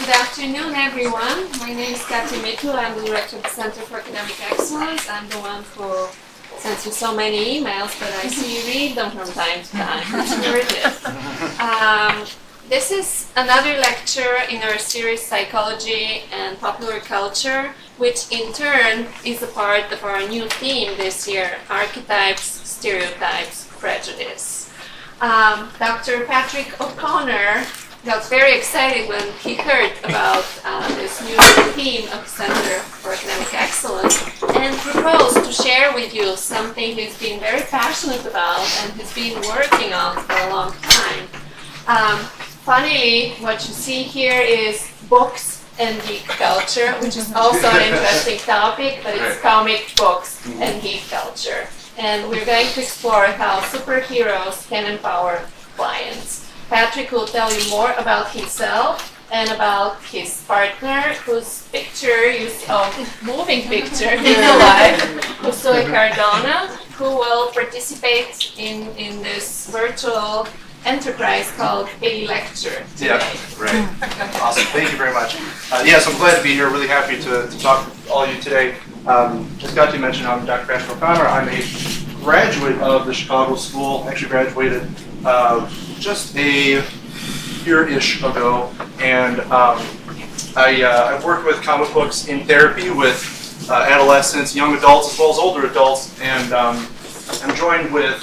Good afternoon, everyone. My name is Kathy Mitchell. I'm the director of the Center for Academic Excellence. I'm the one who sends you so many emails, but I see you read them from time to time. Here it is. This is another lecture in our series Psychology and Popular Culture, which in turn is a part of our new theme this year, Archetypes, Stereotypes, Prejudice. Dr. Patrick O'Connor got very excited when he heard about this new theme of Center for Academic Excellence and proposed to share with you something he's been very passionate about and has been working on for a long time. Funnily, what you see here is books and geek culture, which is also an interesting topic, but it's comic books and geek culture. And we're going to explore how superheroes can empower clients. Patrick will tell you more about himself and about his partner, whose picture you see, moving picture in the life, Josué Cardona, who will participate in this virtual enterprise called a lecture today. Yeah, right. Awesome. Thank you very much. Yes, I'm glad to be here. Really happy to talk with all of you today. As Gatti mentioned, I'm Dr. Patrick O'Connor. I'm a graduate of the Chicago School. Actually graduated just a year-ish ago, and I've worked with comic books in therapy with adolescents, young adults, as well as older adults, and I'm joined with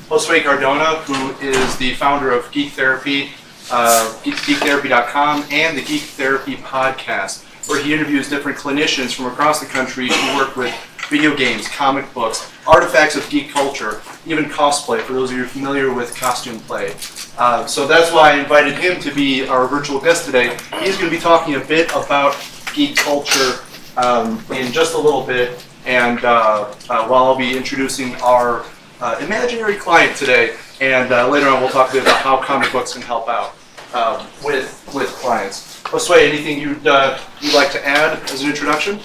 Josué Cardona, who is the founder of Geek Therapy, geektherapy.com, and the Geek Therapy podcast, where he interviews different clinicians from across the country who work with video games, comic books, artifacts of geek culture, even cosplay, for those of you familiar with costume play. So that's why I invited him to be our virtual guest today. He's going to be talking a bit about geek culture in just a little bit, and while I'll be introducing our imaginary client today, and later on we'll talk a bit about how comic books can help out with clients. Josué, anything you'd like to add as an introduction?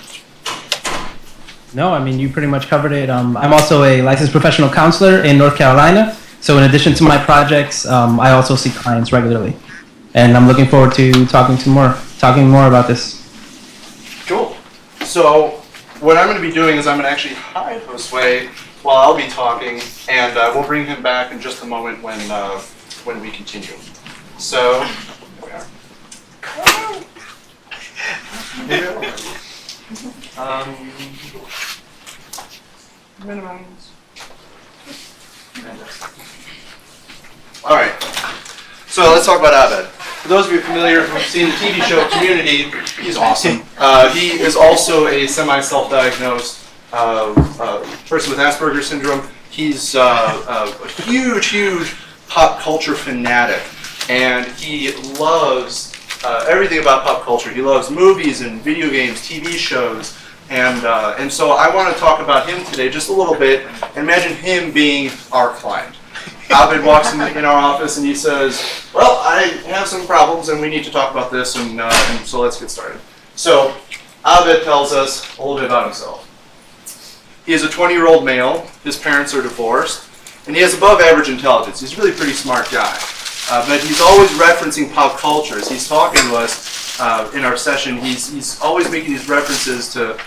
No, I mean, you pretty much covered it. I'm also a licensed professional counselor in North Carolina. So in addition to my projects, I also see clients regularly. And I'm looking forward to talking more about this. Cool. So what I'm going to be doing is I'm going to actually hide Josué while I'll be talking, and we'll bring him back in just a moment when we continue. So, there we are. Minimize. All right. So let's talk about Abed. For those of you familiar who've seen the TV show Community, he's awesome. He is also a semi-self-diagnosed person with Asperger's syndrome. He's a huge pop culture fanatic, and he loves everything about pop culture. He loves movies and video games, TV shows, and so I want to talk about him today just a little bit. Imagine him being our client. Abed walks in our office and he says, well, I have some problems and we need to talk about this, and so let's get started. So Abed tells us a little bit about himself. He is a 20-year-old male, his parents are divorced, and he has above average intelligence. He's a really pretty smart guy. But he's always referencing pop culture. As he's talking to us in our session, he's always making these references to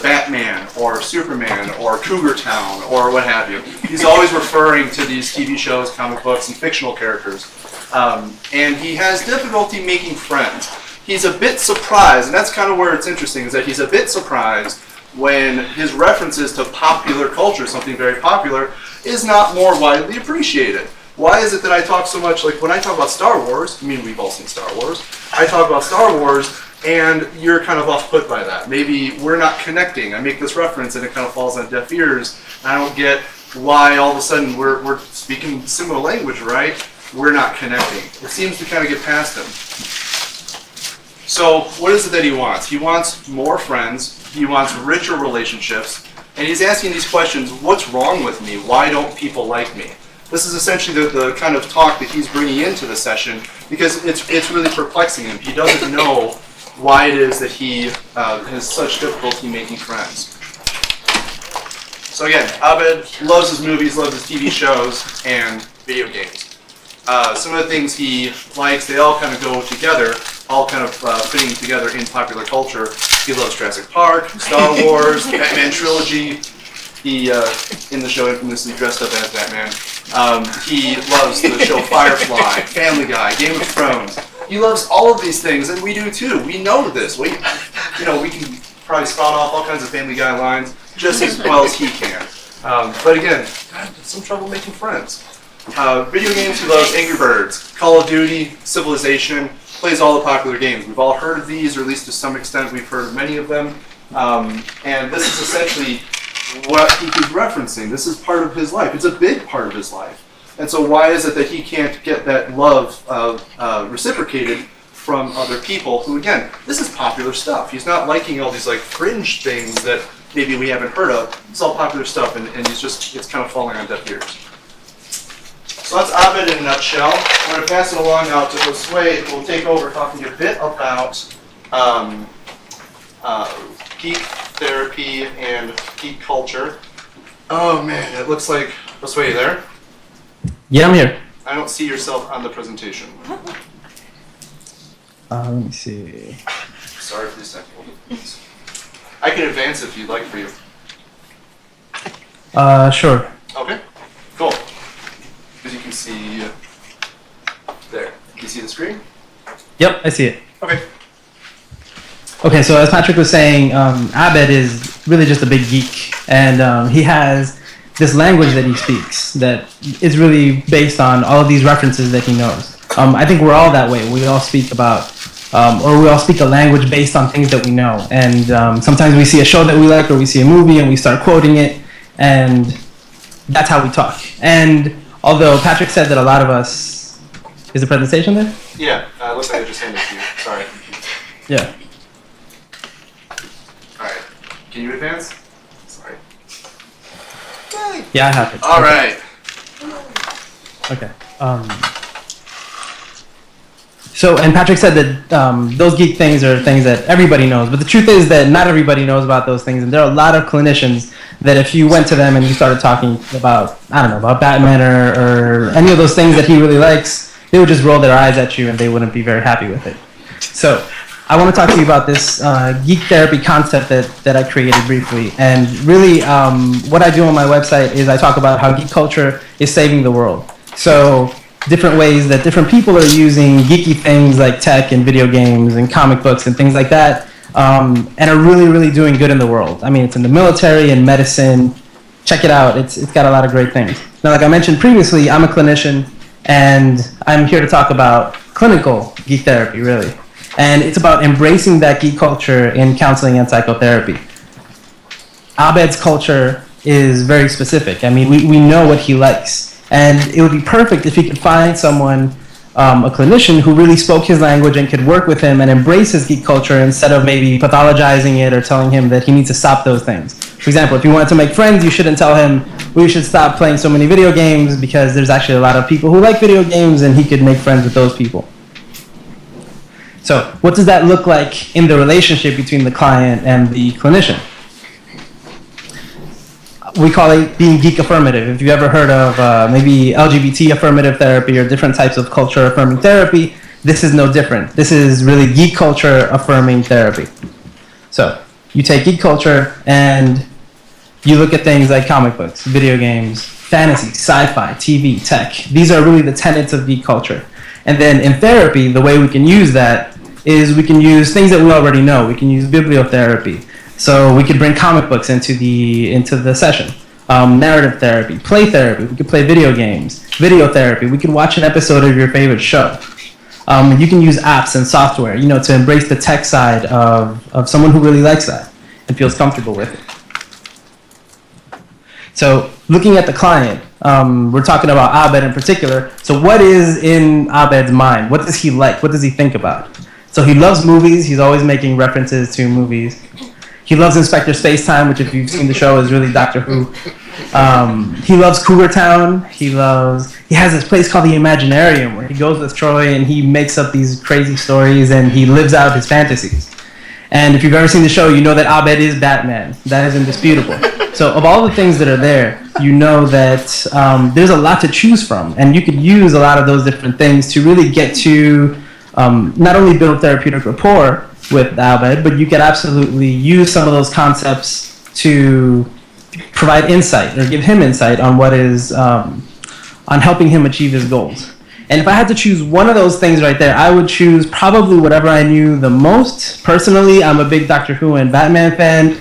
Batman or Superman or Cougar Town or what have you. He's always referring to these TV shows, comic books, and fictional characters. And he has difficulty making friends. He's a bit surprised, and that's kind of where it's interesting, is that he's a bit surprised when his references to popular culture, something very popular, is not more widely appreciated. Why is it that I talk so much, like when I talk about Star Wars, I mean we've all seen Star Wars, I talk about Star Wars and you're kind of off-put by that. Maybe we're not connecting. I make this reference and it kind of falls on deaf ears. I don't get why all of a sudden we're speaking similar language, right? We're not connecting. It seems to kind of get past him. So what is it that he wants? He wants more friends, he wants richer relationships, and he's asking these questions, what's wrong with me? Why don't people like me? This is essentially the kind of talk that he's bringing into the session, because it's really perplexing him. He doesn't know why it is that he has such difficulty making friends. So again, Abed loves his movies, loves his TV shows, and video games. Some of the things he likes, they all kind of go together. all kind of fitting together in popular culture. He loves Jurassic Park, Star Wars, the Batman trilogy. He, in the show, infamously dressed up as Batman. He loves the show Firefly, Family Guy, Game of Thrones. He loves all of these things, and we do too. We know this. We can probably spout off all kinds of Family Guy lines just as well as he can. But again, some trouble making friends. Video games, he loves Angry Birds, Call of Duty, Civilization, plays all the popular games. We've all heard of these, or at least to some extent we've heard of many of them. And this is essentially what he's referencing. This is part of his life. It's a big part of his life. And so why is it that he can't get that love reciprocated from other people who, again, this is popular stuff. He's not liking all these like fringe things that maybe we haven't heard of. It's all popular stuff, and it's kind of falling on deaf ears. So that's Abed in a nutshell. I'm going to pass it along now to Josué, who will take over talking a bit about geek therapy and geek culture. Oh man, it looks like, Josué, you there? Yeah, I'm here. I don't see yourself on the presentation. Let me see. Sorry for the technical difficulties. I can advance if you'd like for you. Sure. Okay, cool. As you can see, there. Can you see the screen? Yep, I see it. Okay. Okay, so as Patrick was saying, Abed is really just a big geek, and he has this language that he speaks that is really based on all of these references that he knows. I think we're all that way. We all speak about, or we all speak a language based on things that we know. And sometimes we see a show that we like, or we see a movie, and we start quoting it, and that's how we talk. And although Patrick said that a lot of us, is the presentation there? Yeah, looks like I just handed it to you. Sorry. Yeah. All right. Can you advance? Sorry. Yeah, I have it. All right. Okay. So, and Patrick said that those geek things are things that everybody knows, but the truth is that not everybody knows about those things, and there are a lot of clinicians that if you went to them and you started talking about, I don't know, about Batman or any of those things that he really likes, they would just roll their eyes at you and they wouldn't be very happy with it. So, I want to talk to you about this geek therapy concept that I created briefly. And really, what I do on my website is I talk about how geek culture is saving the world. So, different ways that different people are using geeky things like tech and video games and comic books and things like that, and are really, really doing good in the world. I mean, it's in the military and medicine. Check it out. It's got a lot of great things. Now, like I mentioned previously, I'm a clinician, and I'm here to talk about clinical geek therapy, really. And it's about embracing that geek culture in counseling and psychotherapy. Abed's culture is very specific. I mean, we know what he likes. And it would be perfect if he could find someone, a clinician, who really spoke his language and could work with him and embrace his geek culture instead of maybe pathologizing it or telling him that he needs to stop those things. For example, if you wanted to make friends, you shouldn't tell him, we should stop playing so many video games, because there's actually a lot of people who like video games and he could make friends with those people. So, what does that look like in the relationship between the client and the clinician? We call it being geek affirmative. If you ever heard of maybe LGBT affirmative therapy or different types of culture affirming therapy, this is no different. This is really geek culture affirming therapy. So you take geek culture and you look at things like comic books, video games, fantasy, sci-fi, TV, tech. These are really the tenets of geek culture. And then in therapy, the way we can use that is we can use things that we already know. We can use bibliotherapy. So we could bring comic books into the session. Narrative therapy, play therapy. We could play video games. Video therapy. We could watch an episode of your favorite show. You can use apps and software, to embrace the tech side of someone who really likes that and feels comfortable with it. So looking at the client, we're talking about Abed in particular. So what is in Abed's mind? What does he like? What does he think about? So he loves movies. He's always making references to movies. He loves Inspector Spacetime, which if you've seen the show is really Doctor Who. He loves Cougar Town. He has this place called the Imaginarium where he goes with Troy and he makes up these crazy stories and he lives out his fantasies. And if you've ever seen the show, you know that Abed is Batman. That is indisputable. So of all the things that are there, you know that there's a lot to choose from. And you could use a lot of those different things to really get to not only build therapeutic rapport with Abed, but you could absolutely use some of those concepts to provide insight or give him insight on what is on helping him achieve his goals. And if I had to choose one of those things right there, I would choose probably whatever I knew the most. Personally, I'm a big Doctor Who and Batman fan,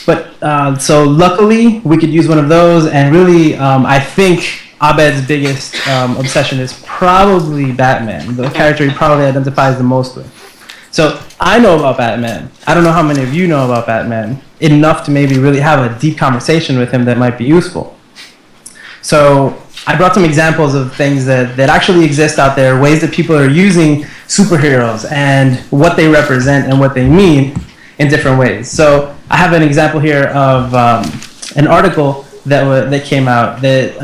but so luckily we could use one of those. And really, I think Abed's biggest obsession is probably Batman, the character he probably identifies the most with. So I know about Batman. I don't know how many of you know about Batman, enough to maybe really have a deep conversation with him that might be useful. So I brought some examples of things that actually exist out there, ways that people are using superheroes and what they represent and what they mean in different ways. So I have an example here of an article that came out that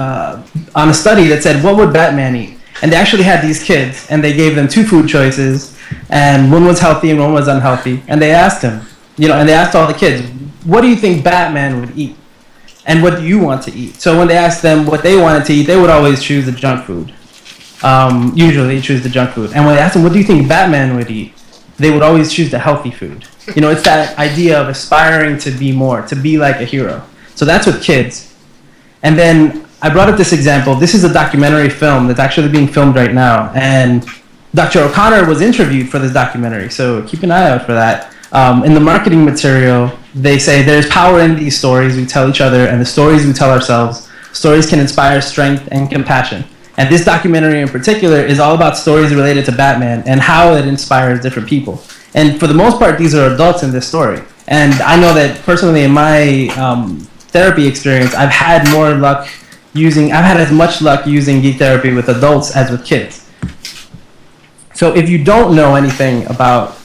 on a study that said, what would Batman eat? And they actually had these kids, and they gave them two food choices, and one was healthy and one was unhealthy. And they asked him, and they asked all the kids, what do you think Batman would eat? And what do you want to eat? So when they asked them what they wanted to eat, they would always choose the junk food. Usually they choose the junk food. And when they asked them, what do you think Batman would eat? They would always choose the healthy food. It's that idea of aspiring to be more, to be like a hero. So that's with kids. And then I brought up this example. This is a documentary film that's actually being filmed right now. And Dr. O'Connor was interviewed for this documentary, so keep an eye out for that. In the marketing material, they say there's power in these stories we tell each other and the stories we tell ourselves. Stories can inspire strength and compassion. And this documentary in particular is all about stories related to Batman and how it inspires different people. And for the most part, these are adults in this story. And I know that personally in my therapy experience, I've had as much luck using geek therapy with adults as with kids. So if you don't know anything about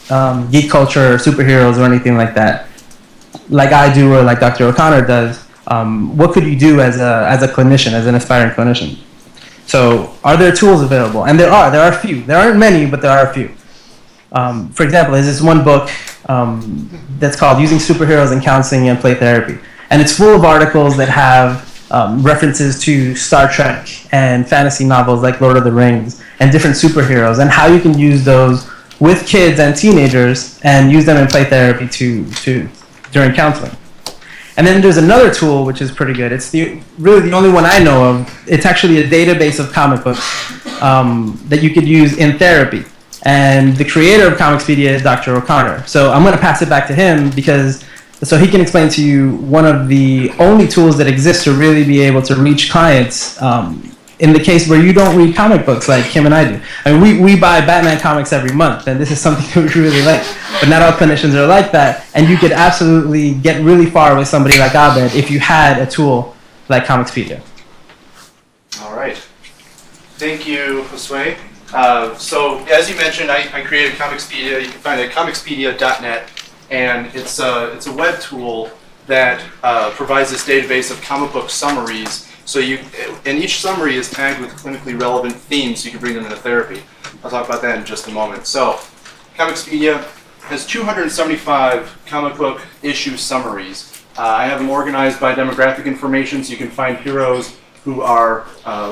geek culture or superheroes or anything like that, like I do or like Dr. O'Connor does, what could you do as a clinician, as an aspiring clinician? So are there tools available? And there are a few. There aren't many, but there are a few. For example, there's this one book that's called Using Superheroes in Counseling and Play Therapy. And it's full of articles that have references to Star Trek and fantasy novels like Lord of the Rings and different superheroes and how you can use those with kids and teenagers and use them in play therapy during counseling. And then there's another tool which is pretty good. It's really the only one I know of. It's actually a database of comic books that you could use in therapy. And the creator of Comicspedia is Dr. O'Connor. So I'm going to pass it back to him so he can explain to you one of the only tools that exist to really be able to reach clients in the case where you don't read comic books like him and I do. I mean, we buy Batman comics every month, and this is something that we really like. But not all clinicians are like that, and you could absolutely get really far with somebody like Abed if you had a tool like Comicspedia. All right. Thank you, Josué. So as you mentioned, I created Comicspedia. You can find it at comicspedia.net, and it's a web tool that provides this database of comic book summaries. So and each summary is tagged with clinically relevant themes, so you can bring them into therapy. I'll talk about that in just a moment. So Comicspedia has 275 comic book issue summaries. I have them organized by demographic information, so you can find heroes who are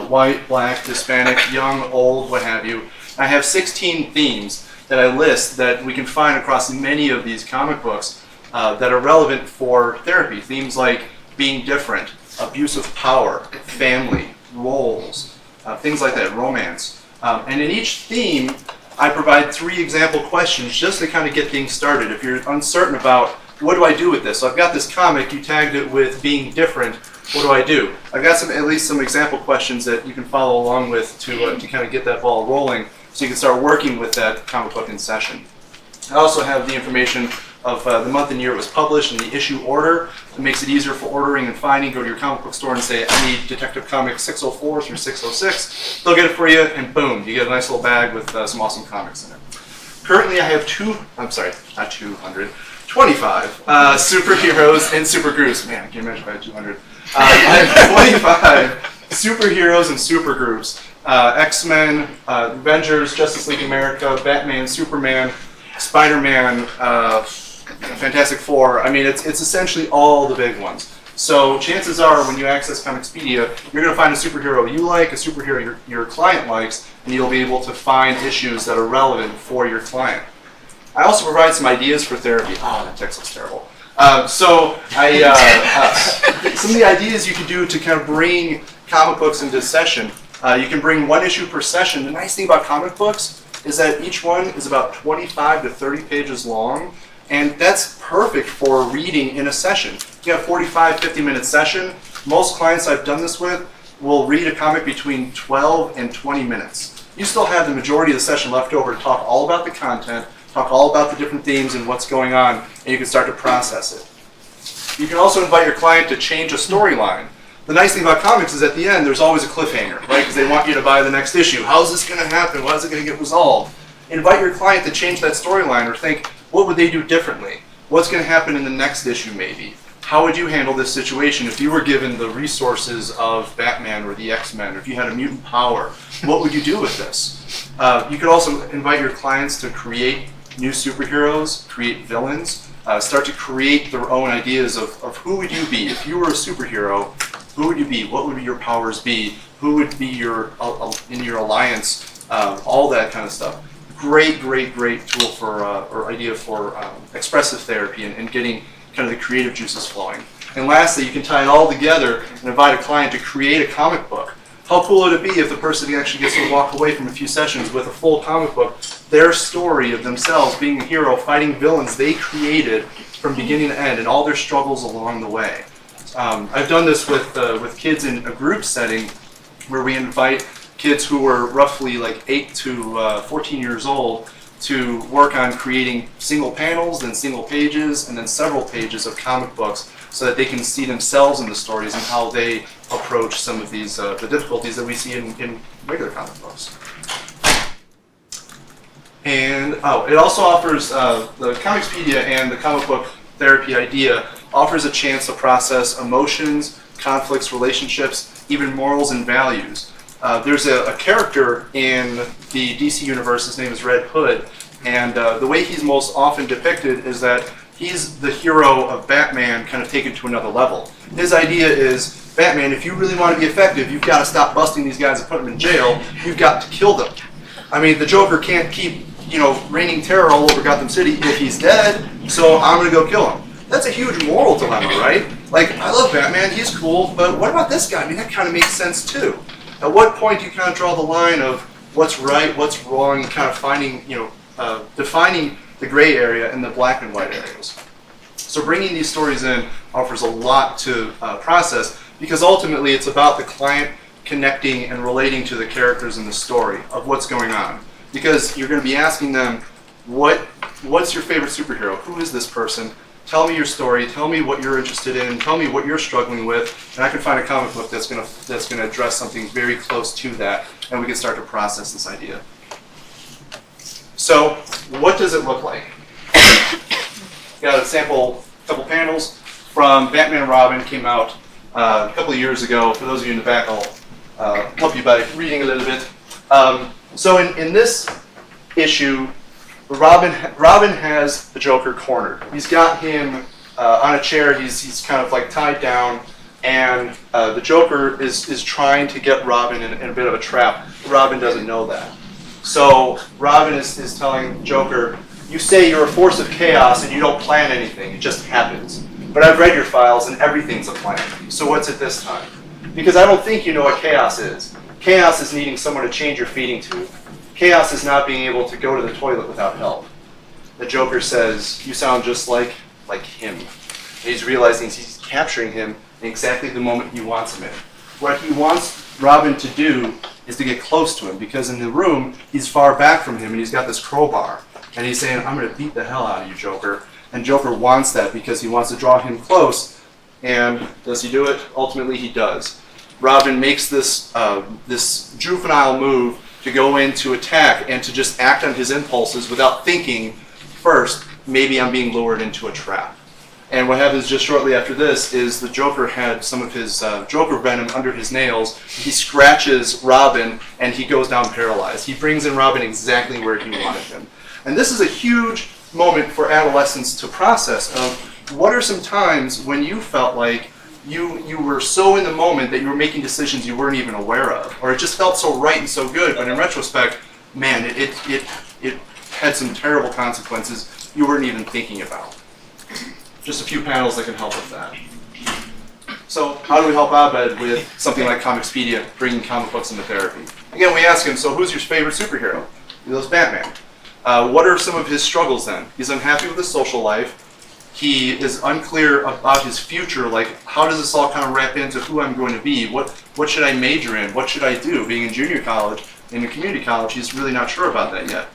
white, black, Hispanic, young, old, what have you. I have 16 themes that I list that we can find across many of these comic books that are relevant for therapy. Themes like being different, abuse of power, family, roles, things like that, romance. And in each theme, I provide 3 example questions just to kind of get things started. If you're uncertain about what do I do with this? So I've got this comic, you tagged it with being different. What do I do? I've got at least some example questions that you can follow along with to kind of get that ball rolling so you can start working with that comic book in session. I also have the information of the month and year it was published and the issue order. It makes it easier for ordering and finding. Go to your comic book store and say, I need Detective Comics 604 through 606. They'll get it for you, and boom, you get a nice little bag with some awesome comics in it. Currently I have 25 superheroes and supergroups. Man, I can't imagine if I had 200. I have 25 superheroes and supergroups. X-Men, Avengers, Justice League America, Batman, Superman, Spider-Man, Fantastic Four. I mean, it's essentially all the big ones. So chances are when you access Comicspedia, you're going to find a superhero you like, a superhero your client likes, and you'll be able to find issues that are relevant for your client. I also provide some ideas for therapy. Oh, that text looks terrible. Some of the ideas you can do to kind of bring comic books into session. You can bring one issue per session. The nice thing about comic books is that each one is about 25 to 30 pages long, and that's perfect for reading in a session. You have a 45, 50-minute session. Most clients I've done this with will read a comic between 12 and 20 minutes. You still have the majority of the session left over to talk all about the content, talk all about the different themes and what's going on, and you can start to process it. You can also invite your client to change a storyline. The nice thing about comics is at the end, there's always a cliffhanger, right? Because they want you to buy the next issue. How's this going to happen? How is it going to get resolved? Invite your client to change that storyline or think, what would they do differently? What's going to happen in the next issue maybe? How would you handle this situation if you were given the resources of Batman or the X-Men, or if you had a mutant power? What would you do with this? You could also invite your clients to create new superheroes, create villains, start to create their own ideas of who would you be? If you were a superhero, who would you be? What would your powers be? Who would be your in your alliance? All that kind of stuff. Great tool for or idea for expressive therapy and getting kind of the creative juices flowing. And lastly, you can tie it all together and invite a client to create a comic book. How cool would it be if the person actually gets to walk away from a few sessions with a full comic book, their story of themselves being a hero, fighting villains they created from beginning to end, and all their struggles along the way. I've done this with kids in a group setting where we invite kids who are roughly like 8 to 14 years old to work on creating single panels, then single pages, and then several pages of comic books so that they can see themselves in the stories and how they approach some of these the difficulties that we see in regular comic books. And it also offers the Comicspedia and the comic book therapy idea offers a chance to process emotions, conflicts, relationships, even morals and values. There's a character in the DC universe, his name is Red Hood, and the way he's most often depicted is that he's the hero of Batman kind of taken to another level. His idea is, Batman, if you really want to be effective, you've got to stop busting these guys and put them in jail. You've got to kill them. I mean, the Joker can't keep, raining terror all over Gotham City if he's dead, so I'm going to go kill him. That's a huge moral dilemma, right? Like, I love Batman, he's cool, but what about this guy? I mean, that kind of makes sense too. At what point do you kind of draw the line of what's right, what's wrong, and kind of finding, defining the gray area and the black and white areas? So bringing these stories in offers a lot to process, because ultimately it's about the client connecting and relating to the characters in the story of what's going on. Because you're going to be asking them, what's your favorite superhero? Who is this person? Tell me your story. Tell me what you're interested in. Tell me what you're struggling with, and I can find a comic book that's gonna address something very close to that, and we can start to process this idea. So, what does it look like? Got a sample, couple panels from Batman and Robin. Came out a couple of years ago. For those of you in the back, I'll help you by reading a little bit. So in this issue, Robin has the Joker cornered. He's got him on a chair. He's kind of like tied down, and the Joker is trying to get Robin in a bit of a trap. Robin doesn't know that. So Robin is telling Joker, "You say you're a force of chaos and you don't plan anything. It just happens. But I've read your files and everything's a plan. So what's it this time? Because I don't think you know what chaos is. Chaos is needing someone to change your feeding tube. Chaos is not being able to go to the toilet without help." The Joker says, "You sound just like him." And he's realizing he's capturing him in exactly the moment he wants him in. What he wants Robin to do is to get close to him, because in the room, he's far back from him and he's got this crowbar. And he's saying, "I'm going to beat the hell out of you, Joker." And Joker wants that because he wants to draw him close. And does he do it? Ultimately, he does. Robin makes this juvenile move to go in to attack and to just act on his impulses without thinking, first, maybe I'm being lured into a trap. And what happens just shortly after this is the Joker had some of his Joker venom under his nails. He scratches Robin and he goes down paralyzed. He brings in Robin exactly where he wanted him. And this is a huge moment for adolescents to process of what are some times when you felt like you were so in the moment that you were making decisions you weren't even aware of, or it just felt so right and so good, but in retrospect, man, it had some terrible consequences you weren't even thinking about. Just a few panels that can help with that. So how do we help Abed with something like Comicspedia, bringing comic books into therapy? Again, we ask him, so who's your favorite superhero? He goes, Batman. What are some of his struggles then? He's unhappy with his social life. He is unclear about his future, like how does this all kind of wrap into who I'm going to be? What should I major in? What should I do? Being in junior college, in a community college, he's really not sure about that yet.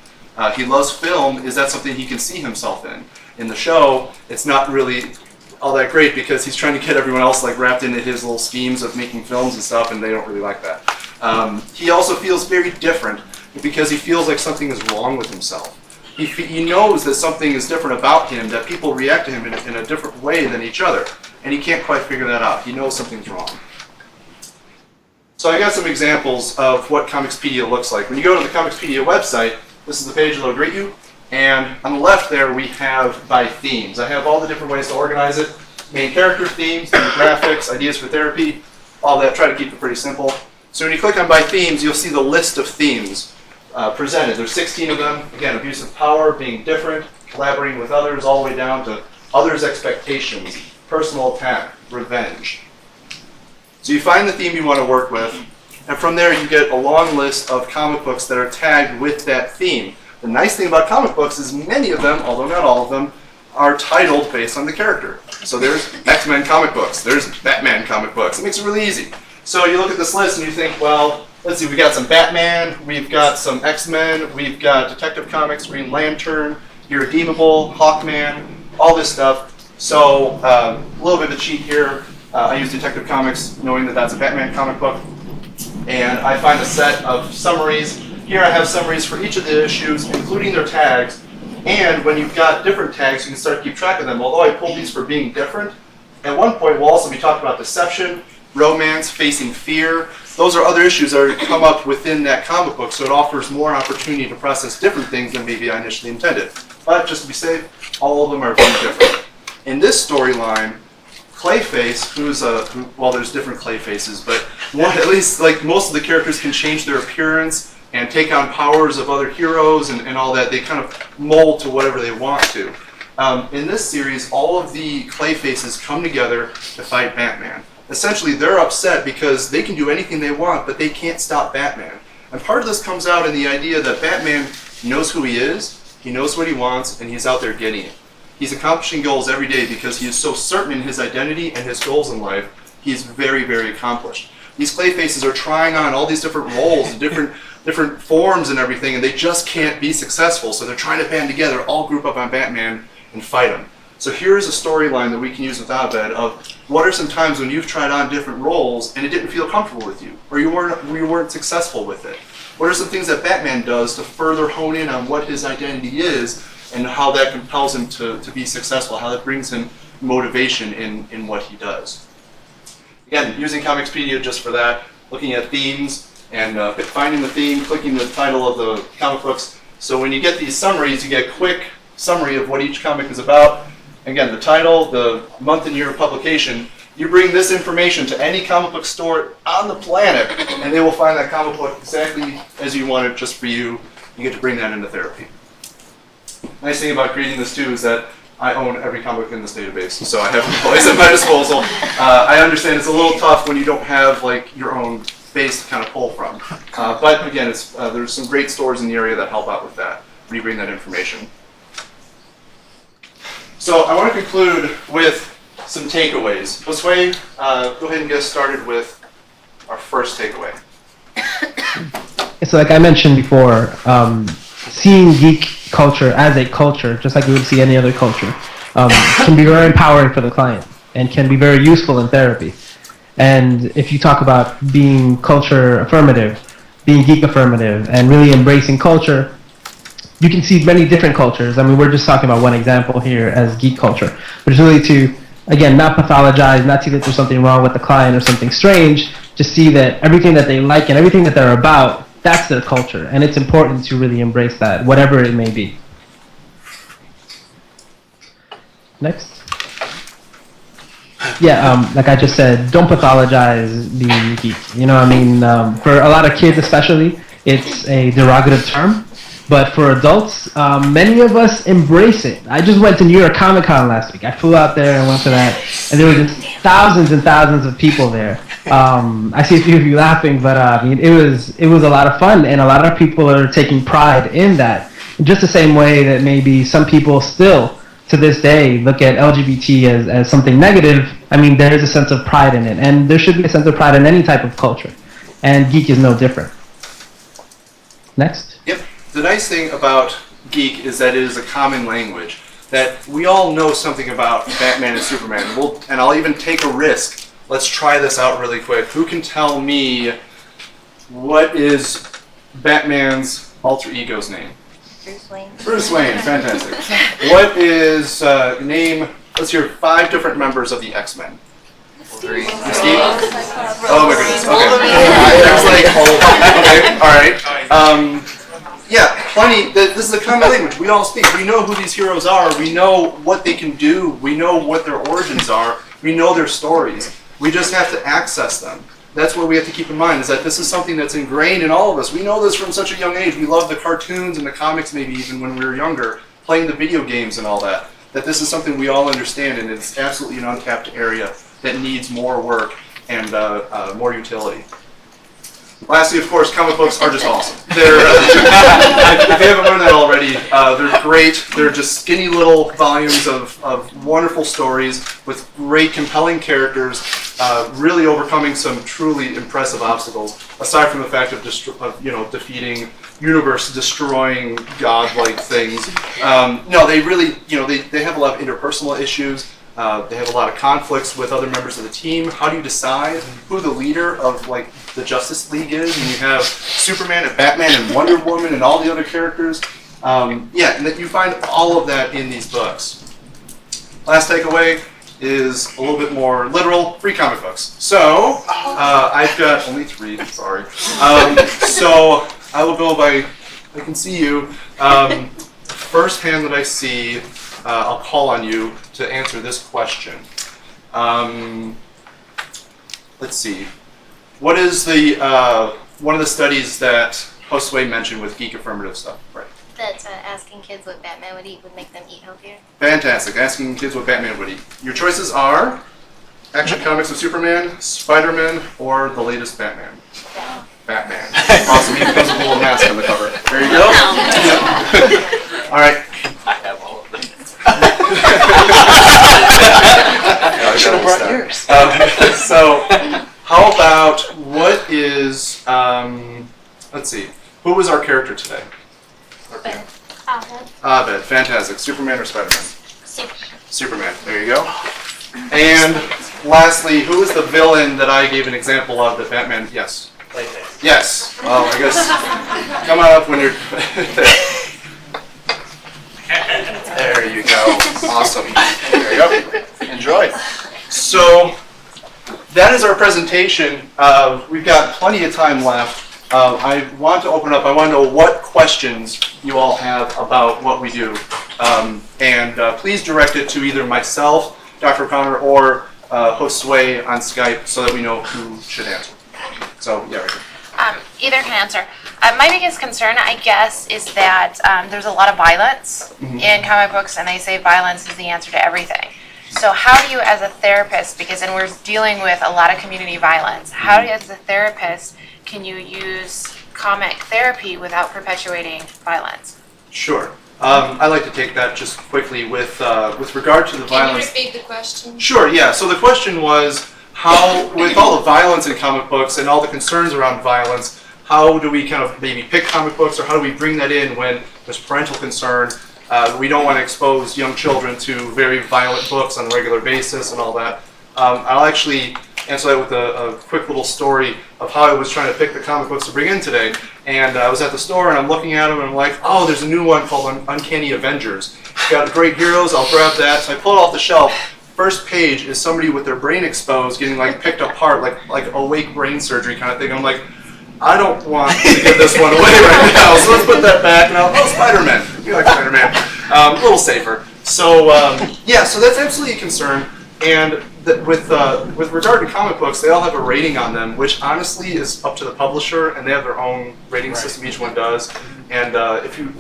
He loves film. Is that something he can see himself in? In the show, it's not really all that great because he's trying to get everyone else like wrapped into his little schemes of making films and stuff, and they don't really like that. He also feels very different because he feels like something is wrong with himself. He knows that something is different about him, that people react to him in a different way than each other, and he can't quite figure that out. He knows something's wrong. So I got some examples of what Comicspedia looks like. When you go to the Comicspedia website, this is the page that'll greet you, and on the left there we have by themes. I have all the different ways to organize it. Main character themes, demographics, ideas for therapy, all that. Try to keep it pretty simple. So when you click on by themes, you'll see the list of themes presented. There's 16 of them. Again, abuse of power, being different, collaborating with others, all the way down to others' expectations, personal attack, revenge. So you find the theme you want to work with, and from there you get a long list of comic books that are tagged with that theme. The nice thing about comic books is many of them, although not all of them, are titled based on the character. So there's X-Men comic books, there's Batman comic books. It makes it really easy. So you look at this list and you think, well, let's see, we got some Batman, we've got some X-Men, we've got Detective Comics, Green Lantern, Irredeemable, Hawkman, all this stuff. So a little bit of a cheat here. I use Detective Comics knowing that that's a Batman comic book. And I find a set of summaries. Here I have summaries for each of the issues, including their tags. And when you've got different tags, you can start to keep track of them. Although I pulled these for being different, at one point we'll also be talking about deception, romance, facing fear. Those are other issues that come up within that comic book, so it offers more opportunity to process different things than maybe I initially intended. But just to be safe, all of them are very different. In this storyline, Clayface, well, there's different Clayfaces, but at least like most of the characters can change their appearance and take on powers of other heroes and all that. They kind of mold to whatever they want to. In this series, all of the Clayfaces come together to fight Batman. Essentially, they're upset because they can do anything they want, but they can't stop Batman. And part of this comes out in the idea that Batman knows who he is, he knows what he wants, and he's out there getting it. He's accomplishing goals every day because he is so certain in his identity and his goals in life. He is very, very accomplished. These Clayfaces are trying on all these different roles and different forms and everything, and they just can't be successful. So they're trying to band together, all group up on Batman, and fight him. So here's a storyline that we can use with Abed of what are some times when you've tried on different roles and it didn't feel comfortable with you, or you weren't successful with it. What are some things that Batman does to further hone in on what his identity is and how that compels him to be successful, how that brings him motivation in what he does. Again, using Comicspedia just for that, looking at themes and finding the theme, clicking the title of the comic books. So when you get these summaries, you get a quick summary of what each comic is about. Again, the title, the month and year of publication. You bring this information to any comic book store on the planet, and they will find that comic book exactly as you want it, just for you. You get to bring that into therapy. Nice thing about creating this too is that I own every comic book in this database, so I have employees at my disposal. I understand it's a little tough when you don't have like your own base to kind of pull from. But again, there's some great stores in the area that help out with that when you bring that information. So I want to conclude with some takeaways. Josué, go ahead and get us started with our first takeaway. So like I mentioned before, seeing geek culture as a culture, just like we would see any other culture, can be very empowering for the client and can be very useful in therapy. And if you talk about being culture affirmative, being geek affirmative, and really embracing culture, you can see many different cultures. I mean, we're just talking about one example here as geek culture, but it's really to, again, not pathologize, not see that there's something wrong with the client or something strange, just see that everything that they like and everything that they're about, that's their culture, and it's important to really embrace that, whatever it may be. Next. Yeah, like I just said, don't pathologize being geek. You know what I mean? For a lot of kids especially, it's a derogative term. But for adults, many of us embrace it. I just went to New York Comic Con last week. I flew out there and went to that, and there were just thousands and thousands of people there. I see a few of you laughing, but I mean, it was a lot of fun, and a lot of people are taking pride in that. In just the same way that maybe some people still, to this day, look at LGBT as something negative. I mean, there is a sense of pride in it, and there should be a sense of pride in any type of culture, and geek is no different. Next. Yep. The nice thing about geek is that it is a common language, that we all know something about Batman and Superman. And I'll even take a risk. Let's try this out really quick. Who can tell me what is Batman's alter ego's name? Bruce Wayne. Bruce Wayne, fantastic. What is, name, let's hear 5 different members of the X-Men. Steve? Oh my goodness, okay. There's like, okay, alright. Yeah, plenty. This is a common language. We all speak. We know who these heroes are. We know what they can do. We know what their origins are. We know their stories. We just have to access them. That's what we have to keep in mind, is that this is something that's ingrained in all of us. We know this from such a young age. We love the cartoons and the comics, maybe even when we were younger, playing the video games and all that. That this is something we all understand, and it's absolutely an untapped area that needs more work and more utility. Lastly, of course, comic books are just awesome. They're, if you haven't learned that already, they're great. They're just skinny little volumes of wonderful stories with great, compelling characters, really overcoming some truly impressive obstacles. Aside from the fact of defeating universe-destroying godlike things, no, they really, they have a lot of interpersonal issues. They have a lot of conflicts with other members of the team. How do you decide who the leader of the Justice League is? And you have Superman and Batman and Wonder Woman and all the other characters. And that you find all of that in these books. Last takeaway is a little bit more literal, free comic books. So, I've got only 3, sorry. So, I will go by, I can see you. First hand that I see, I'll call on you to answer this question. Let's see. What is the one of the studies that Josué mentioned with Geek Affirmative stuff? Right. That asking kids what Batman would eat would make them eat healthier. Fantastic. Asking kids what Batman would eat. Your choices are Action Comics of Superman, Spider-Man, or the latest Batman. Batman. Awesome. He comes with a little mask on the cover. There you go. All right. I have all of them. I should have brought yours. So, how about what is? Let's see. Who was our character today? Abed. Fantastic. Superman or Spider-Man? Superman. There you go. And lastly, who is the villain that I gave an example of that Batman? Yes. Clayface. Yes. Well, I guess come on up when you're. There you go. Awesome. There you go. Enjoy. So that is our presentation. We've got plenty of time left. I want to open up. I want to know what questions you all have about what we do. Please direct it to either myself, Dr. O'Connor, or Josué on Skype so that we know who should answer. So, yeah, right here. Either can answer. My biggest concern, I guess, is that there's a lot of violence in comic books, and they say violence is the answer to everything. So how do you, as a therapist, because then we're dealing with a lot of community violence, how do you, as a therapist, can you use comic therapy without perpetuating violence? Sure. I'd like to take that just quickly with regard to the violence. Can you repeat the question? Sure, yeah. So the question was, how, with all the violence in comic books and all the concerns around violence, how do we kind of maybe pick comic books, or how do we bring that in when there's parental concern? We don't want to expose young children to very violent books on a regular basis and all that. I'll actually answer that with a quick little story of how I was trying to pick the comic books to bring in today. And I was at the store and I'm looking at them and I'm like, oh, there's a new one called Uncanny Avengers. It's got great heroes, I'll grab that. So I pull it off the shelf. First page is somebody with their brain exposed, getting picked apart, like awake brain surgery kind of thing. I'm like, I don't want to give this one away right now, so let's put that back. And Spider-Man. You like Spider-Man. A little safer. So, so that's absolutely a concern. And with regard to comic books, they all have a rating on them, which honestly is up to the publisher, and they have their own rating system. Each one does. And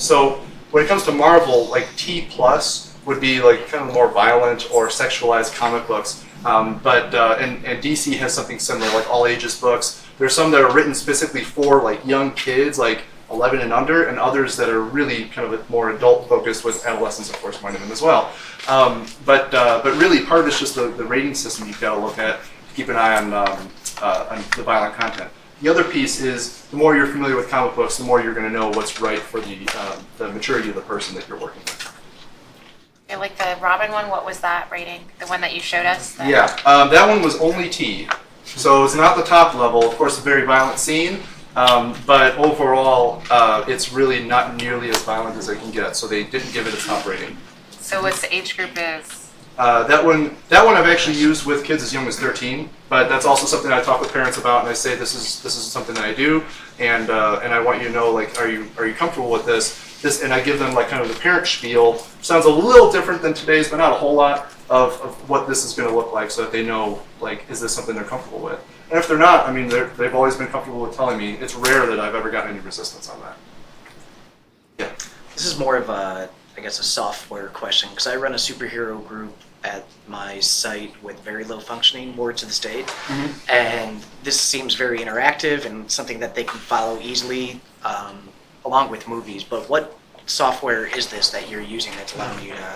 so when it comes to Marvel, like T+ would be like kind of more violent or sexualized comic books. And DC has something similar, like all ages books. There's some that are written specifically for like young kids, like 11 and under, and others that are really kind of more adult focused, with adolescents, of course, one of them as well. But really, part of it's just the rating system you've got to look at to keep an eye on the violent content. The other piece is the more you're familiar with comic books, the more you're going to know what's right for the maturity of the person that you're working with. Yeah, like the Robin one, what was that rating? The one that you showed us? Yeah, that one was only T. So it's not the top level. Of course, a very violent scene, but overall, it's really not nearly as violent as it can get. So they didn't give it a top rating. So what's the age group is? That one I've actually used with kids as young as 13, but that's also something I talk with parents about, and I say this is something that I do, and I want you to know, like, are you comfortable with this, and I give them like kind of the parent spiel. Sounds a little different than today's, but not a whole lot, of what this is going to look like, so that they know, like, is this something they're comfortable with. And if they're not, I mean, they've always been comfortable with telling me. It's rare that I've ever gotten any resistance on that. Yeah. This is more of a, I guess, a software question, because I run a superhero group at my site with very low functioning Word to the State, and this seems very interactive and something that they can follow easily, along with movies. But what software is this that you're using that's allowing you to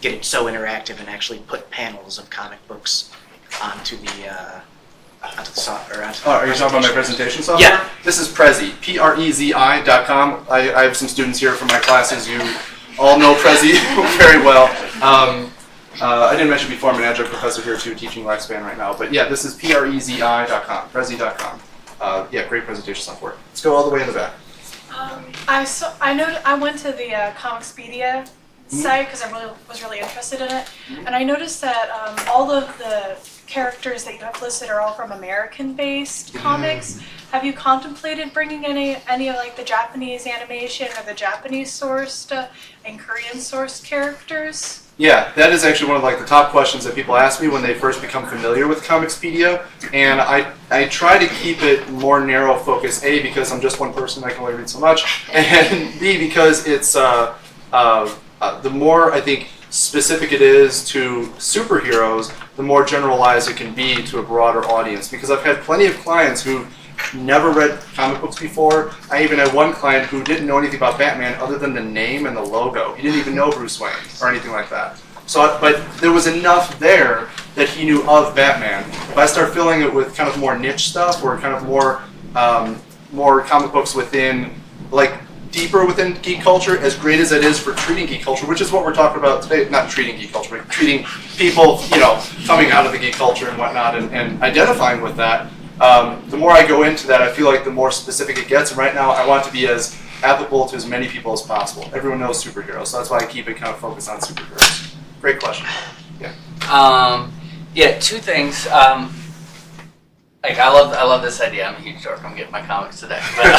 get it so interactive and actually put panels of comic books onto the software? Are you talking about my presentation software? Yeah. This is Prezi, Prezi.com. I have some students here from my classes. You all know Prezi very well. I didn't mention before, I'm an adjunct professor here too, teaching Lifespan right now. But yeah, this is Prezi.com, Prezi.com. Yeah, great presentation software. Let's go all the way in the back. I went to the Comicspedia site because I was really interested in it, and I noticed that all of the characters that you have listed are all from American-based comics. Have you contemplated bringing any of like the Japanese animation or the Japanese sourced and Korean sourced characters? Yeah, that is actually one of like the top questions that people ask me when they first become familiar with Comicspedia, and I try to keep it more narrow focus. A, because I'm just one person, I can only read so much, and B, because it's the more I think specific it is to superheroes, the more generalized it can be to a broader audience. Because I've had plenty of clients who never read comic books before. I even had one client who didn't know anything about Batman other than the name and the logo. He didn't even know Bruce Wayne or anything like that. So, but there was enough there that he knew of Batman. If I start filling it with kind of more niche stuff, or kind of more comic books within, like, deeper within geek culture, as great as it is for treating geek culture, which is what we're talking about today, not treating geek culture, but treating people, coming out of the geek culture and whatnot, and identifying with that. The more I go into that, I feel like the more specific it gets. And right now, I want to be as applicable to as many people as possible. Everyone knows superheroes, so that's why I keep it kind of focused on superheroes. Great question. Yeah. Yeah, two things. Like I love this idea. I'm a huge dork. I'm getting my comics today. But,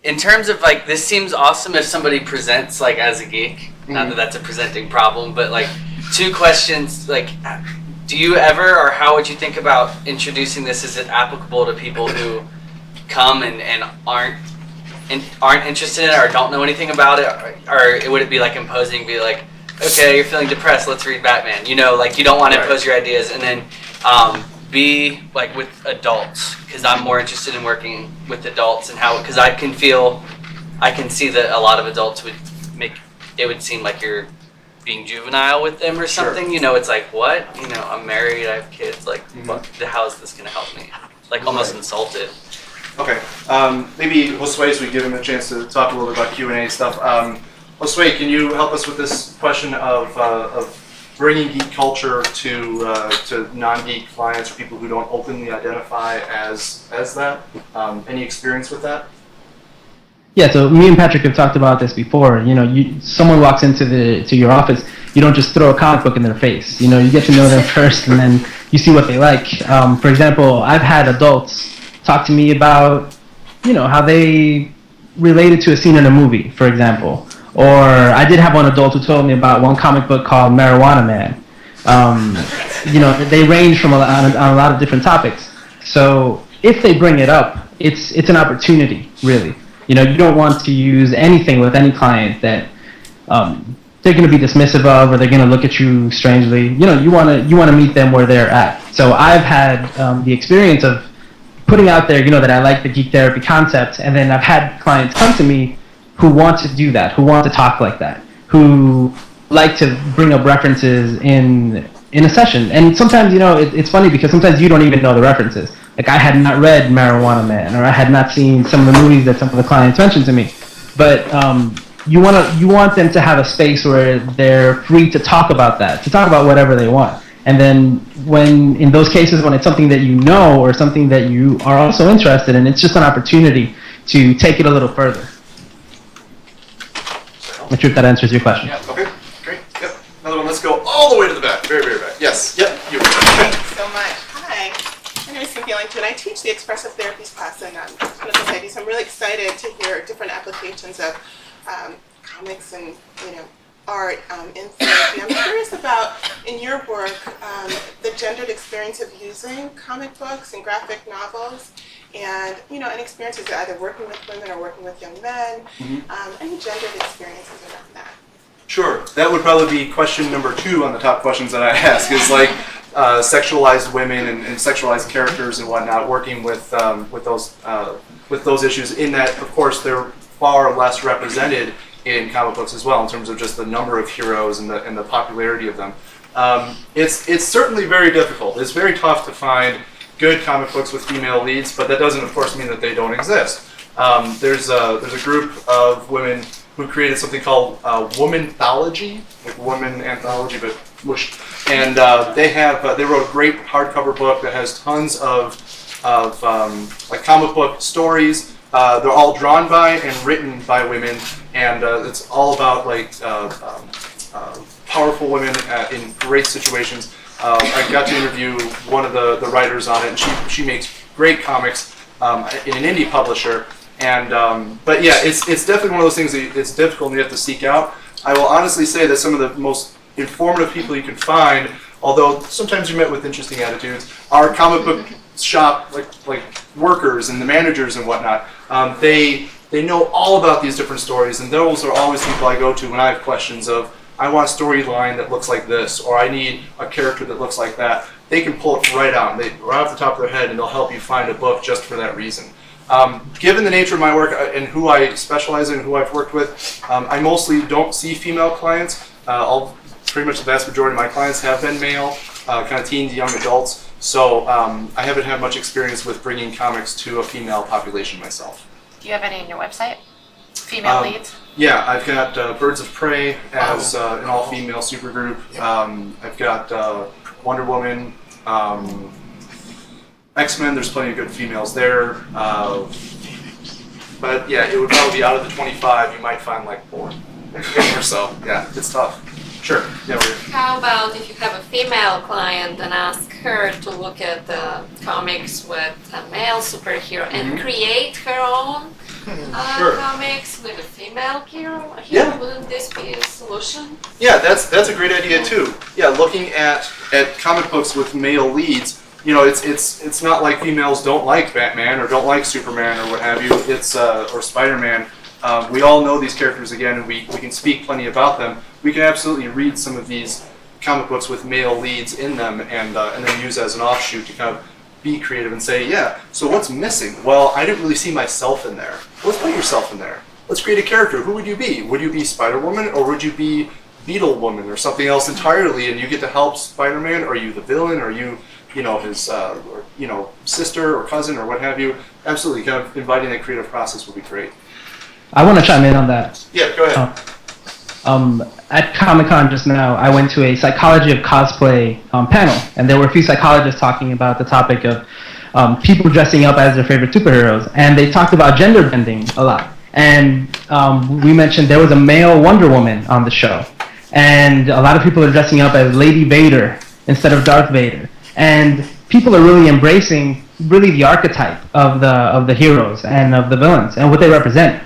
in terms of like, this seems awesome if somebody presents like as a geek. Not that that's a presenting problem, but like, two questions. Like, do you ever, or how would you think about introducing this? Is it applicable to people who come and aren't interested in it or don't know anything about it, or would it be like imposing? Be like, okay, you're feeling depressed. Let's read Batman. Like you don't want to impose your ideas, and then. Be like with adults, because I'm more interested in working with adults and how, because I can see that a lot of adults would seem like you're being juvenile with them or something. Sure. It's like, what? I'm married, I have kids, like, what, how is this going to help me? Like, almost insulted. Okay. Maybe Josué, so we give him a chance to talk a little bit about Q&A stuff. Josué, can you help us with this question of bringing geek culture to non-geek clients or people who don't openly identify as that? Any experience with that? Yeah, so me and Patrick have talked about this before. Someone walks to your office, you don't just throw a comic book in their face. You get to know them first, and then you see what they like. For example, I've had adults talk to me about, how they related to a scene in a movie, for example. Or I did have one adult who told me about one comic book called Marijuana Man. They range from on a lot of different topics. So if they bring it up, it's an opportunity, really. You don't want to use anything with any client that they're going to be dismissive of, or they're going to look at you strangely. You want to meet them where they're at. So I've had the experience of putting out there, that I like the geek therapy concept, and then I've had clients come to me who want to do that, who want to talk like that, who like to bring up references in a session. And sometimes, it's funny because sometimes you don't even know the references. Like, I had not read Marijuana Man, or I had not seen some of the movies that some of the clients mentioned to me. But you want them to have a space where they're free to talk about that, to talk about whatever they want. And then when, in those cases, when it's something that you know or something that you are also interested in, it's just an opportunity to take it a little further. I'm not sure if that answers your question. Yeah. Okay. Great. Yep. Another one. Let's go all the way to the back. Very, very back. Yes. Yep. You. Thanks so much. Hi. My name is Cynthia Langton, and I teach the expressive therapies class in clinical psychology. So I'm really excited to hear different applications of comics and art in therapy. I'm curious about, in your work, the gendered experience of using comic books and graphic novels, and and experiences of either working with women or working with young men. Any gendered experiences around that? Sure. That would probably be question number 2 on the top questions that I ask, is like sexualized women and sexualized characters and whatnot, working with those issues, in that, of course, they're far less represented in comic books as well, in terms of just the number of heroes and the popularity of them. It's certainly very difficult. It's very tough to find good comic books with female leads, but that doesn't, of course, mean that they don't exist. There's a group of women who created something called Womanthology, like woman anthology, but whoosh. And they wrote a great hardcover book that has tons of like comic book stories. They're all drawn by and written by women, and it's all about like powerful women in great situations. I got to interview one of the writers on it, and she makes great comics in an indie publisher. And but yeah, it's definitely one of those things that it's difficult and you have to seek out. I will honestly say that some of the most informative people you can find, although sometimes you're met with interesting attitudes, are comic book shop like workers and the managers and whatnot. They know all about these different stories, and those are always people I go to when I have questions of, I want a storyline that looks like this, or I need a character that looks like that. They can pull it right out, right off the top of their head, and they'll help you find a book just for that reason. Given the nature of my work and who I specialize in and who I've worked with, I mostly don't see female clients. Pretty much the vast majority of my clients have been male, kind of teen to young adults. So I haven't had much experience with bringing comics to a female population myself. Do you have any on your website? Female leads? Yeah, I've got Birds of Prey as an all-female supergroup. I've got Wonder Woman, X-Men, there's plenty of good females there. But yeah, it would probably be out of the 25, you might find like 4 or so. Yeah, it's tough. Sure. Yeah, How about if you have a female client and ask her to look at the comics with a male superhero and create her own comics with a female hero? Yeah. Wouldn't this be a solution? Yeah, that's a great idea too. Yeah, looking at comic books with male leads, it's not like females don't like Batman or don't like Superman or what have you. It's or Spider-Man. We all know these characters again, and we can speak plenty about them. We can absolutely read some of these comic books with male leads in them, and then use as an offshoot to kind of be creative and say, yeah, so what's missing? Well, I didn't really see myself in there. Let's put yourself in there. Let's create a character. Who would you be? Would you be Spider-Woman, or would you be Beetle Woman, or something else entirely, and you get to help Spider-Man? Are you the villain? Are you, his sister or cousin or what have you? Absolutely, kind of inviting that creative process would be great. I want to chime in on that. Yeah, go ahead. At Comic-Con just now, I went to a psychology of cosplay panel, and there were a few psychologists talking about the topic of people dressing up as their favorite superheroes, and they talked about gender bending a lot. And we mentioned there was a male Wonder Woman on the show, and a lot of people are dressing up as Lady Vader instead of Darth Vader, and people are really embracing the archetype of the heroes and of the villains and what they represent.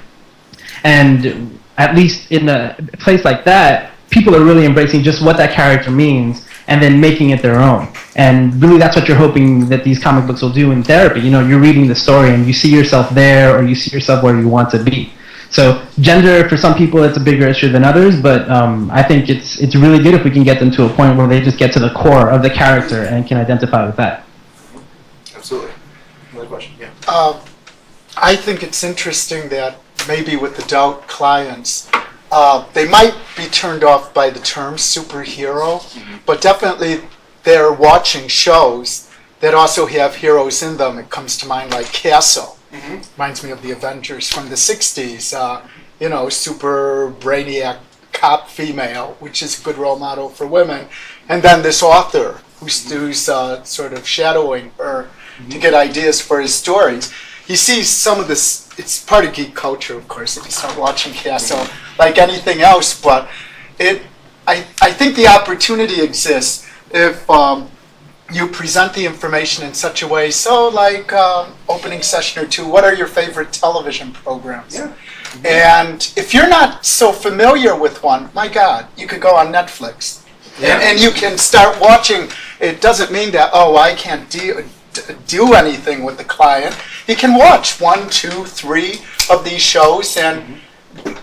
And at least in a place like that, people are really embracing just what that character means and then making it their own. And really that's what you're hoping that these comic books will do in therapy. You know, you're reading the story and you see yourself there, or you see yourself where you want to be. So gender, for some people, it's a bigger issue than others, but I think it's really good if we can get them to a point where they just get to the core of the character and can identify with that. Absolutely. Another question? Yeah. I think it's interesting that maybe with adult clients, they might be turned off by the term superhero, but definitely they're watching shows that also have heroes in them. It comes to mind like Castle. Reminds me of the Avengers from the 60s. You know, super brainiac cop female, which is a good role model for women. And then this author who's sort of shadowing her to get ideas for his stories. You see some of this, it's part of geek culture, of course, if you start watching Castle, like anything else, but I think the opportunity exists if you present the information in such a way. So like opening session or two, what are your favorite television programs? Yeah. And if you're not so familiar with one, my God, you could go on Netflix. Yeah. And you can start watching. It doesn't mean that, oh, I can't do anything with the client. You can watch 1, 2, 3 of these shows, and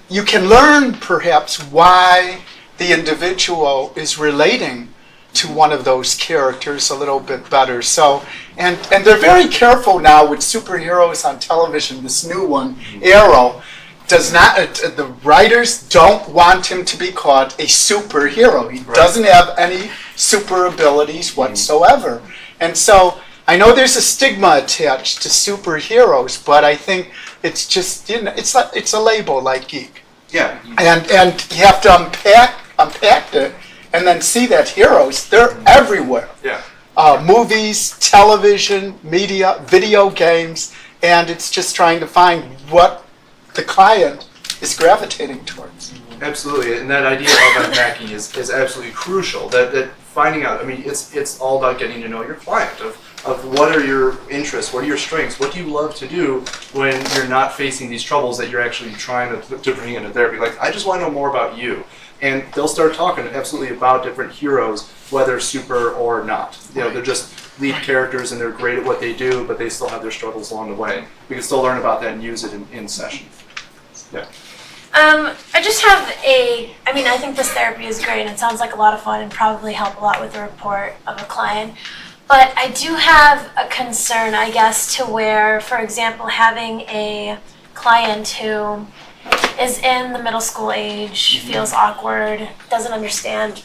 you can learn perhaps why the individual is relating to one of those characters a little bit better. So, and they're very careful now with superheroes on television. This new one, Arrow, does not. The writers don't want him to be called a superhero. He doesn't have any super abilities whatsoever, and so. I know there's a stigma attached to superheroes, but I think it's just, you know, it's a label like geek. Yeah. And you have to unpack it and then see that heroes, they're everywhere. Yeah. Movies, television, media, video games, and it's just trying to find what the client is gravitating towards. Absolutely, and that idea of unpacking is absolutely crucial. That finding out, I mean, it's all about getting to know your client, of what are your interests, what are your strengths, what do you love to do when you're not facing these troubles that you're actually trying to bring into therapy. Like, I just want to know more about you. And they'll start talking absolutely about different heroes, whether super or not. You know, they're just lead characters and they're great at what they do, but they still have their struggles along the way. We can still learn about that and use it in session. Yeah. I just have I think this therapy is great and it sounds like a lot of fun and probably help a lot with the report of a client. But I do have a concern, I guess, to where, for example, having a client who is in the middle school age, feels awkward, doesn't understand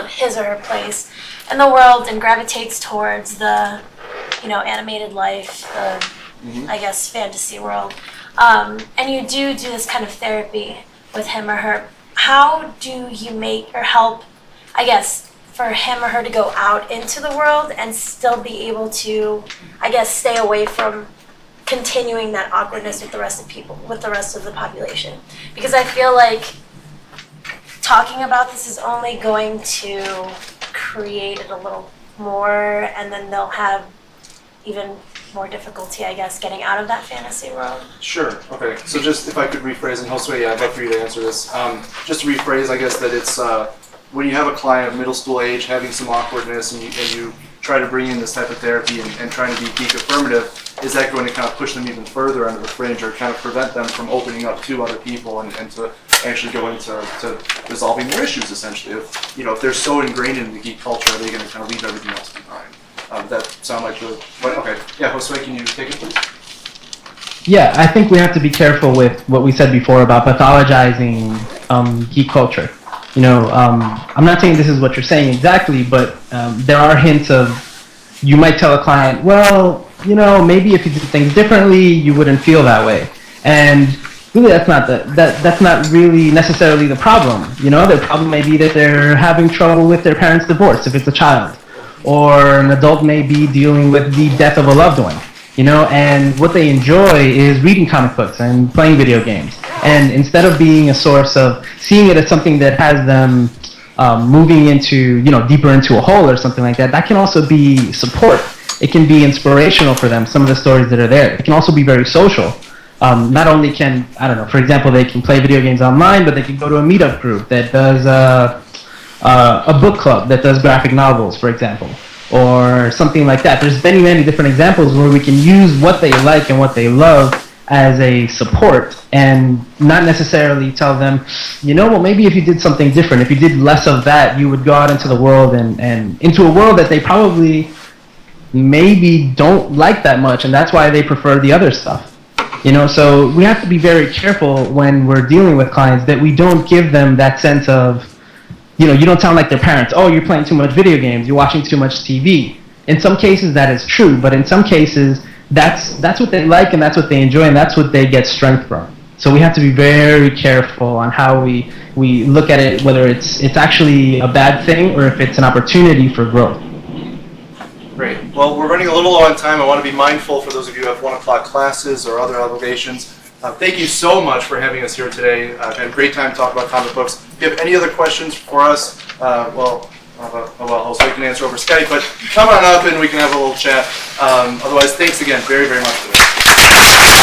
his or her place in the world and gravitates towards the, animated life, the, I guess, fantasy world. And you do this kind of therapy with him or her. How do you make or help, I guess, for him or her to go out into the world and still be able to, I guess, stay away from continuing that awkwardness with the rest of the population? Because I feel like talking about this is only going to create it a little more, and then they'll have even more difficulty, I guess, getting out of that fantasy world. Sure. Okay. So just if I could rephrase, and Josué, I'd love for you to answer this. Just to rephrase, I guess that it's when you have a client of middle school age having some awkwardness, and you try to bring in this type of therapy and trying to be geek affirmative, is that going to kind of push them even further under the fringe, or kind of prevent them from opening up to other people and to actually go into resolving their issues, essentially? If they're so ingrained in the geek culture, are they going to kind of leave everything else behind? That sound like okay. Yeah, Josué, can you take it, please? Yeah, I think we have to be careful with what we said before about pathologizing geek culture. I'm not saying this is what you're saying exactly, but there are hints of, you might tell a client, well, maybe if you did things differently, you wouldn't feel that way. And really, that's not really necessarily the problem. The problem may be that they're having trouble with their parents' divorce if it's a child, or an adult may be dealing with the death of a loved one. And what they enjoy is reading comic books and playing video games. And instead of being a source of seeing it as something that has them moving into, deeper into a hole or something like that, that can also be support. It can be inspirational for them, some of the stories that are there. It can also be very social. Not only can, for example, they can play video games online, but they can go to a meetup group that does a book club that does graphic novels, for example, or something like that. There's many, many different examples where we can use what they like and what they love as a support and not necessarily tell them, well, maybe if you did something different, if you did less of that, you would go out into the world and into a world that they probably maybe don't like that much, and that's why they prefer the other stuff. So we have to be very careful when we're dealing with clients that we don't give them that sense of, you don't sound like their parents. Oh, you're playing too much video games, you're watching too much TV. In some cases that is true, but in some cases that's what they like and that's what they enjoy and that's what they get strength from. So we have to be very careful on how we look at it, whether it's actually a bad thing or if it's an opportunity for growth. Great. Well, we're running a little low on time. I want to be mindful for those of you who have 1 o'clock classes or other obligations. Thank you so much for having us here today. I've had a great time talking about comic books. If you have any other questions for us, also you can answer over Skype, but come on up and we can have a little chat. Otherwise, thanks again very, very much for this.